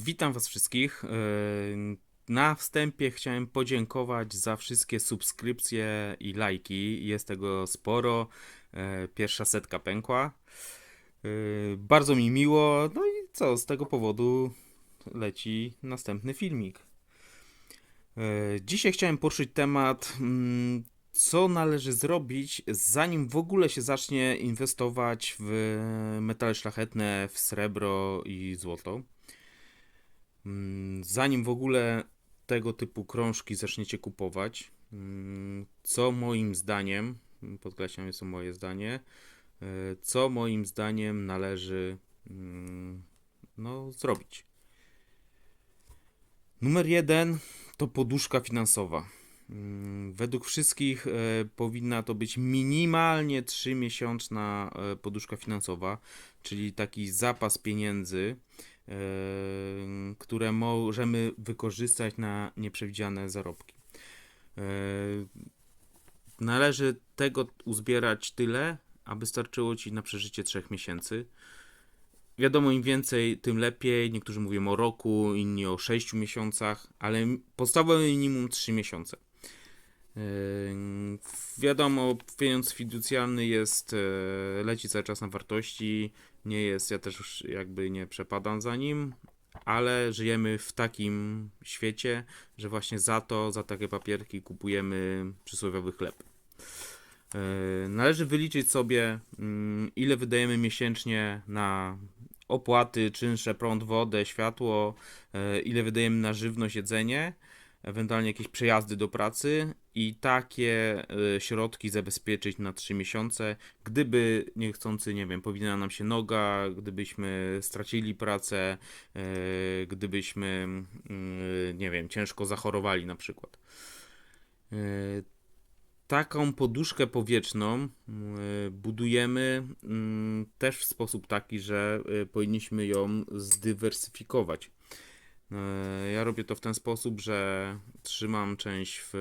Witam Was wszystkich. Na wstępie chciałem podziękować za wszystkie subskrypcje i lajki. Jest tego sporo. Pierwsza setka pękła. Bardzo mi miło. No i co, z tego powodu leci następny filmik. Dzisiaj chciałem poruszyć temat, co należy zrobić, zanim w ogóle się zacznie inwestować w metale szlachetne, w srebro i złoto. Zanim w ogóle tego typu krążki zaczniecie kupować, co moim zdaniem, podkreślam, jest to moje zdanie, co moim zdaniem należy zrobić. Numer 1 to poduszka finansowa. Według wszystkich powinna to być minimalnie 3-miesięczna poduszka finansowa, czyli taki zapas pieniędzy, które możemy wykorzystać na nieprzewidziane zarobki. Należy tego uzbierać tyle, aby starczyło Ci na przeżycie 3 miesięcy. Wiadomo, im więcej, tym lepiej. Niektórzy mówią o roku, inni o 6 miesiącach, ale podstawowe minimum 3 miesiące. Wiadomo, pieniądz fiducjalny leci cały czas na wartości, nie jest, ja też już jakby nie przepadam za nim, ale żyjemy w takim świecie, że właśnie za takie papierki kupujemy przysłowiowy chleb. Należy wyliczyć sobie, ile wydajemy miesięcznie na opłaty, czynsze, prąd, wodę, światło, ile wydajemy na żywność, jedzenie, ewentualnie jakieś przejazdy do pracy i takie środki zabezpieczyć na 3 miesiące. Gdyby niechcący, nie wiem, powinna nam się noga, gdybyśmy stracili pracę, gdybyśmy, nie wiem, ciężko zachorowali na przykład. Taką poduszkę powietrzną budujemy też w sposób taki, że powinniśmy ją zdywersyfikować. Ja robię to w ten sposób, że trzymam część w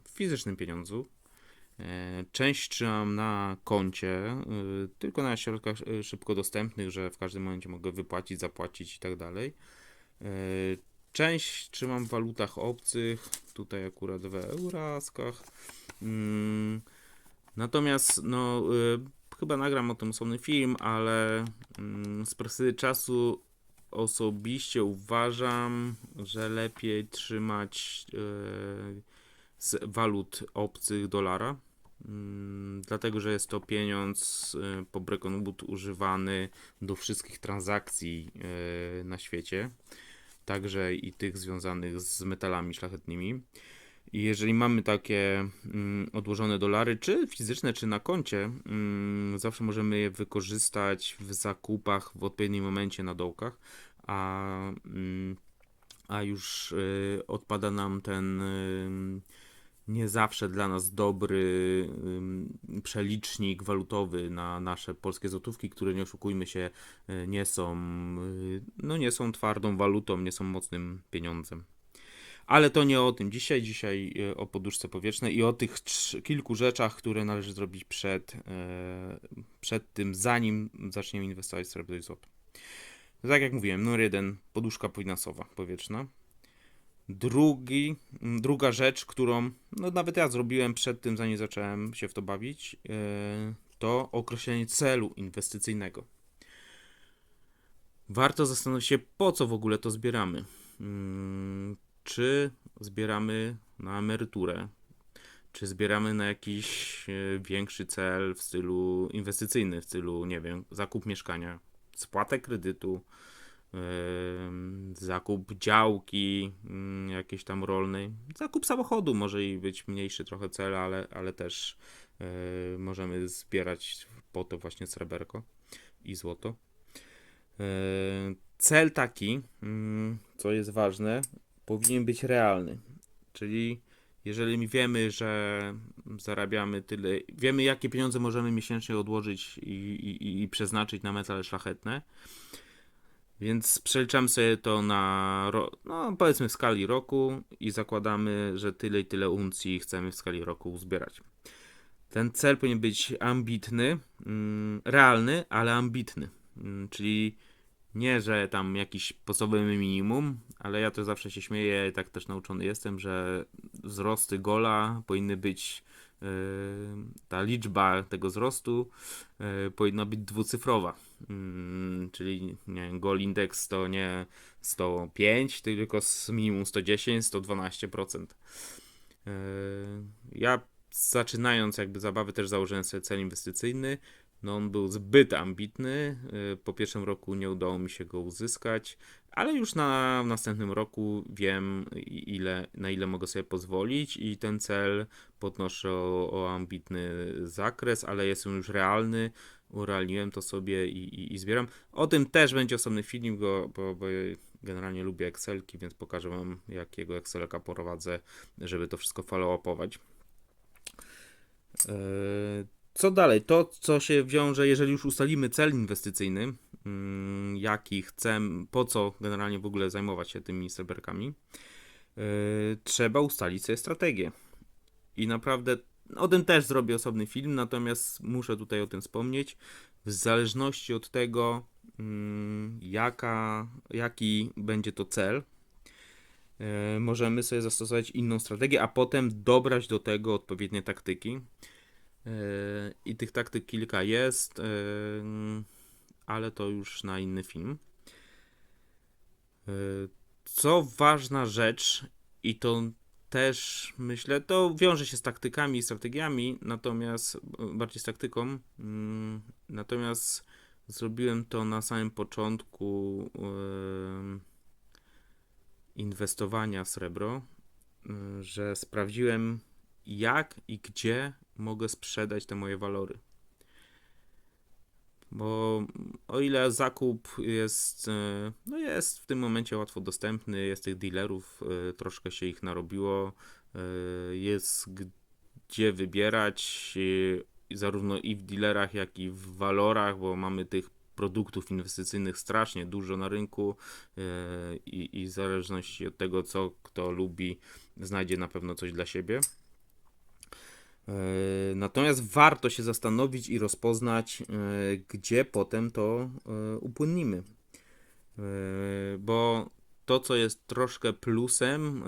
fizycznym pieniądzu, część trzymam na koncie, tylko na środkach szybko dostępnych, że w każdym momencie mogę wypłacić, zapłacić i tak dalej. Część trzymam w walutach obcych, tutaj akurat w euraskach. Natomiast chyba nagram o tym osobny film, ale z perspektywy czasu osobiście uważam, że lepiej trzymać z walut obcych dolara, dlatego że jest to pieniądz po Bretton Woods używany do wszystkich transakcji na świecie, także i tych związanych z metalami szlachetnymi. I jeżeli mamy takie odłożone dolary, czy fizyczne, czy na koncie, zawsze możemy je wykorzystać w zakupach w odpowiednim momencie na dołkach, a już odpada nam ten nie zawsze dla nas dobry przelicznik walutowy na nasze polskie złotówki, które, nie oszukujmy się, nie są twardą walutą, nie są mocnym pieniądzem. Ale to nie o tym dzisiaj. Dzisiaj o poduszce powietrznej i o tych kilku rzeczach, które należy zrobić przed tym, zanim zaczniemy inwestować w srebro i złoto. Tak jak mówiłem, numer 1, poduszka finansowa powietrzna. Druga rzecz, którą nawet ja zrobiłem przed tym, zanim zacząłem się w to bawić, to określenie celu inwestycyjnego. Warto zastanowić się, po co w ogóle to zbieramy. Czy zbieramy na emeryturę, czy zbieramy na jakiś większy cel w stylu inwestycyjny, w stylu, nie wiem, zakup mieszkania, spłatę kredytu, zakup działki jakiejś tam rolnej, zakup samochodu może i być mniejszy trochę cel, ale też możemy zbierać po to właśnie sreberko i złoto. Cel taki, co jest ważne, powinien być realny. Czyli jeżeli wiemy, że zarabiamy tyle, wiemy jakie pieniądze możemy miesięcznie odłożyć i przeznaczyć na metale szlachetne, więc przeliczamy sobie to na, no powiedzmy w skali roku i zakładamy, że tyle i tyle uncji chcemy w skali roku uzbierać. Ten cel powinien być ambitny, realny, ale ambitny. Czyli nie, że tam jakiś podstawowy minimum, ale ja to zawsze się śmieję, tak też nauczony jestem, że wzrosty gola powinny być, ta liczba tego wzrostu powinna być dwucyfrowa. Czyli nie wiem, goal index to nie 105, tylko z minimum 110, 112%. Ja zaczynając jakby zabawy też założyłem sobie cel inwestycyjny. No on był zbyt ambitny. Po pierwszym roku nie udało mi się go uzyskać, ale już w następnym roku wiem na ile mogę sobie pozwolić i ten cel podnoszę o ambitny zakres, ale jest on już realny. Urealniłem to sobie i zbieram. O tym też będzie osobny film, bo generalnie lubię Excelki, więc pokażę wam jakiego Excelka prowadzę, żeby to wszystko follow-upować. Co dalej? To, co się wiąże, jeżeli już ustalimy cel inwestycyjny, jaki chcemy, po co generalnie w ogóle zajmować się tymi sreberkami, trzeba ustalić sobie strategię. I naprawdę o tym też zrobię osobny film, natomiast muszę tutaj o tym wspomnieć. W zależności od tego, jaki będzie to cel, możemy sobie zastosować inną strategię, a potem dobrać do tego odpowiednie taktyki. I tych taktyk kilka jest, ale to już na inny film. Co ważna rzecz, i to też myślę, to wiąże się z taktykami i strategiami, natomiast bardziej z taktyką. Natomiast zrobiłem to na samym początku inwestowania w srebro, że sprawdziłem jak i gdzie mogę sprzedać te moje walory. Bo o ile zakup jest, no jest w tym momencie łatwo dostępny, jest tych dealerów, troszkę się ich narobiło, jest gdzie wybierać, zarówno i w dealerach, jak i w walorach, bo mamy tych produktów inwestycyjnych strasznie dużo na rynku i w zależności od tego, co kto lubi, znajdzie na pewno coś dla siebie. Natomiast warto się zastanowić i rozpoznać, gdzie potem to upłynnimy. Bo to, co jest troszkę plusem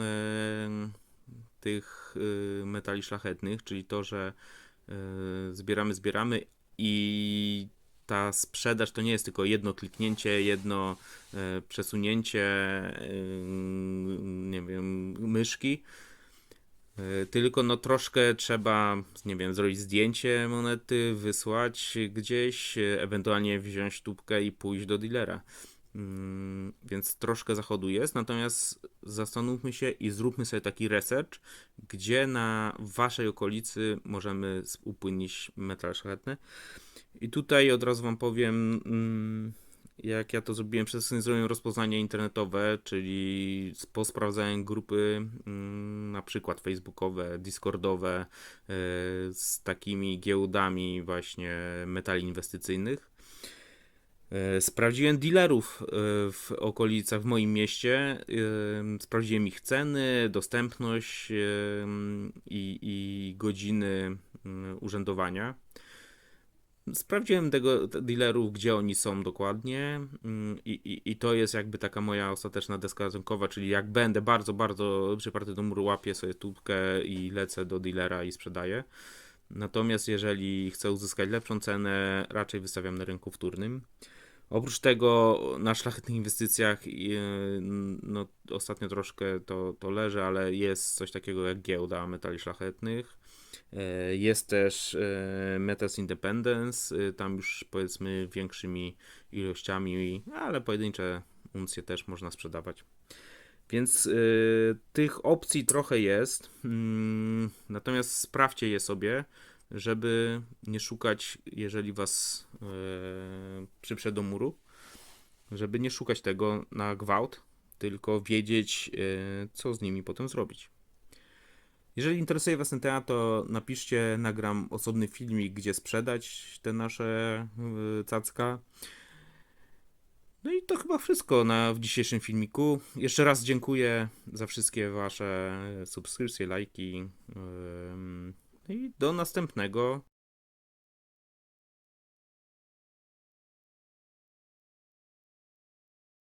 tych metali szlachetnych, czyli to, że zbieramy i ta sprzedaż to nie jest tylko jedno kliknięcie, jedno przesunięcie, nie wiem, myszki, tylko no troszkę trzeba, nie wiem, zrobić zdjęcie monety, wysłać gdzieś, ewentualnie wziąć tubkę i pójść do dealera. Więc troszkę zachodu jest, natomiast zastanówmy się i zróbmy sobie taki research, gdzie na waszej okolicy możemy upłynnić metale szlachetne. I tutaj od razu wam powiem, jak ja to zrobiłem, przede wszystkim zrobiłem rozpoznanie internetowe, czyli posprawdzałem grupy, na przykład facebookowe, discordowe, z takimi giełdami właśnie metali inwestycyjnych. Sprawdziłem dealerów w okolicach, w moim mieście, sprawdziłem ich ceny, dostępność i godziny urzędowania. Sprawdziłem tego dealerów, gdzie oni są dokładnie i to jest jakby taka moja ostateczna deska ratunkowa, czyli jak będę bardzo, bardzo przyparty do muru, łapię sobie tubkę i lecę do dealera i sprzedaję. Natomiast jeżeli chcę uzyskać lepszą cenę, raczej wystawiam na rynku wtórnym. Oprócz tego na szlachetnych inwestycjach no, ostatnio troszkę to leży, ale jest coś takiego jak giełda metali szlachetnych. Jest też Metals Independence, tam już powiedzmy większymi ilościami, ale pojedyncze uncje też można sprzedawać. Więc tych opcji trochę jest, natomiast sprawdźcie je sobie, żeby nie szukać, jeżeli was przyprze do muru, żeby nie szukać tego na gwałt, tylko wiedzieć, co z nimi potem zrobić. Jeżeli interesuje was ten temat, to napiszcie, nagram osobny filmik, gdzie sprzedać te nasze cacka. No i to chyba wszystko w dzisiejszym filmiku. Jeszcze raz dziękuję za wszystkie wasze subskrypcje, lajki. I do następnego.